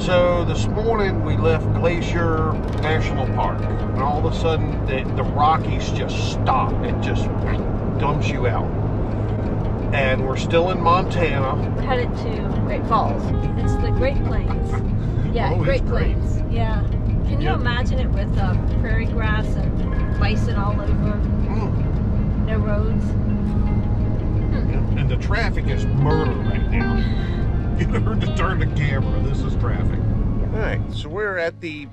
So this morning we left Glacier National Park, and all of a sudden the Rockies just stop. It just dumps you out. And we're still in Montana. Headed to Great Falls. It's the Great Plains. Yeah, Oh, Great it's great. Plains. Yeah. Can you Yep. imagine it with prairie grass and bison all over? No roads. And the traffic is murder right now. You heard to turn the camera. This is traffic. All right, so we're at the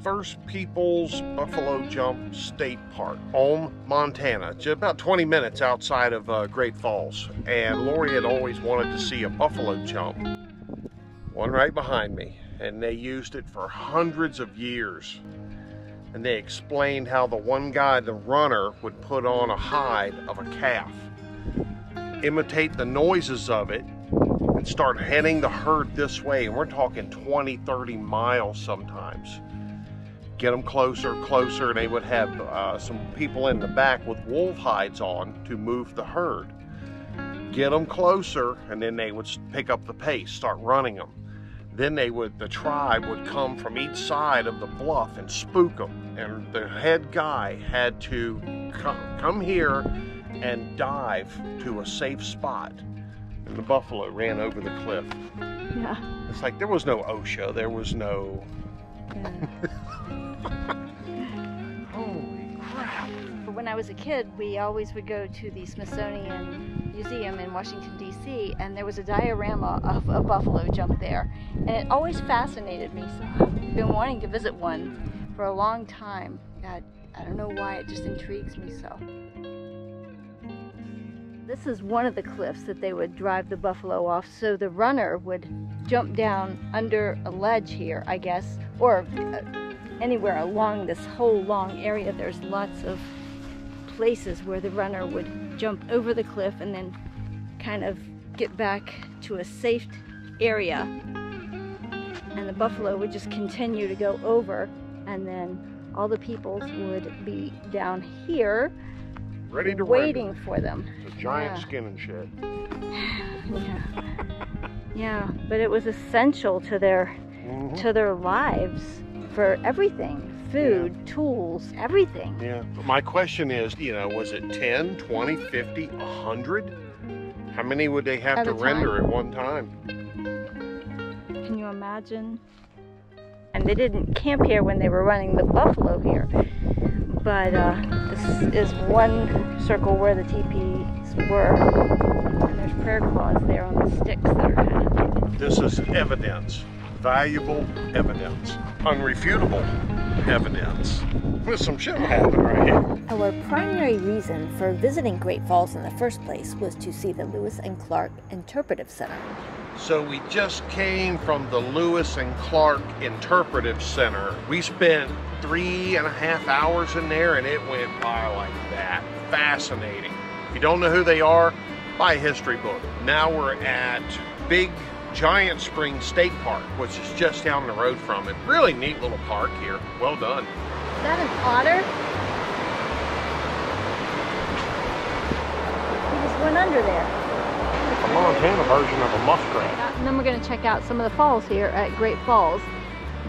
First Peoples Buffalo Jump State Park, Ulm, Montana. Just about 20 minutes outside of Great Falls. And Lori had always wanted to see a buffalo jump. One right behind me. And they used it for hundreds of years. And they explained how the one guy, the runner, would put on a hide of a calf, imitate the noises of it, and start heading the herd this way. And we're talking 20, 30 miles sometimes. Get them closer, closer, and they would have some people in the back with wolf hides on to move the herd. Get them closer, and then they would pick up the pace, start running them. Then the tribe would come from each side of the bluff and spook them. And the head guy had to come here and dive to a safe spot. And the buffalo ran over the cliff. Yeah. It's like there was no OSHA, there was no... Holy crap. When I was a kid, we always would go to the Smithsonian Museum in Washington, D.C., and there was a diorama of a buffalo jump there. And it always fascinated me, so I've been wanting to visit one for a long time. God, I don't know why, it just intrigues me so. This is one of the cliffs that they would drive the buffalo off, so the runner would jump down under a ledge here, I guess, or anywhere along this whole long area. There's lots of places where the runner would jump over the cliff and then kind of get back to a safe area, and the buffalo would just continue to go over, and then all the peoples would be down here Ready to waiting render. for them. It's a giant skinning shed. Yeah. Yeah, but it was essential to their lives for everything. Food, tools, everything. Yeah. But my question is, was it 10, 20, 50, 100? How many would they have to render at one time? Can you imagine? And they didn't camp here when they were running the buffalo here. But this is one circle where the teepees were. And there's prayer claws there on the sticks that are kind of... This is evidence. Valuable evidence. Unrefutable evidence. There's some shit happening right here. Our primary reason for visiting Great Falls in the first place was to see the Lewis and Clark Interpretive Center. So we just came from the Lewis and Clark Interpretive Center. We spent 3.5 hours in there, and it went by like that. Fascinating. If you don't know who they are, buy a history book. Now we're at Big Giant Spring State Park, which is just down the road from it. Really neat little park here. Well done. Is that an otter? He just went under there. A Montana version of a muskrat. And then we're going to check out some of the falls here at Great Falls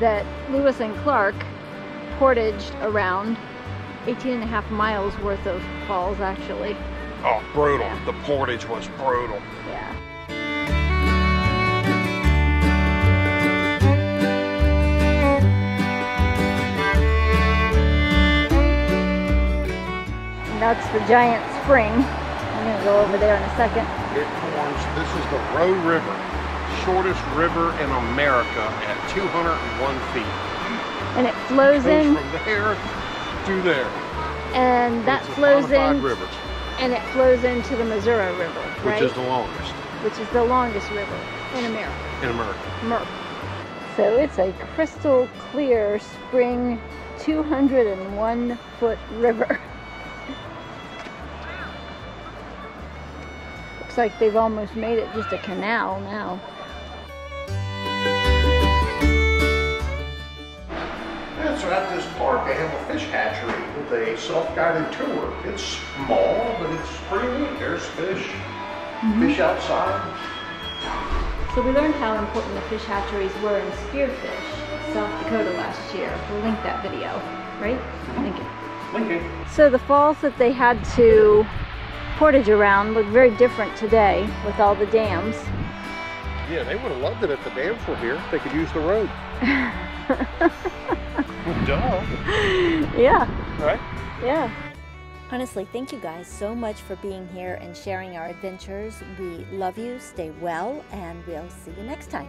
that Lewis and Clark portaged around. 18.5 miles worth of falls, actually. Oh, brutal. Yeah. The portage was brutal. Yeah. And that's the giant spring. I'm going to go over there in a second. It forms, this is the Roe River, shortest river in America at 201 feet. And it flows in from there to there. And that flows in, rivers. And it flows into the Missouri River, right? Which is the longest. Which is the longest river in America. In America. So it's a crystal clear spring, 201-foot river. Looks like they've almost made it just a canal now. Yeah, so at this park they have a fish hatchery with a self-guided tour. It's small, but it's pretty neat. There's fish, fish outside. So we learned how important the fish hatcheries were in spearfish, South Dakota last year. We'll link that video, right? Link it. Link it. So the falls that they had to portage around look very different today with all the dams. Yeah, they would have loved it if the dams were here. They could use the road. Well, duh. Yeah. Right? Yeah. Honestly, thank you guys so much for being here and sharing our adventures. We love you, stay well, and we'll see you next time.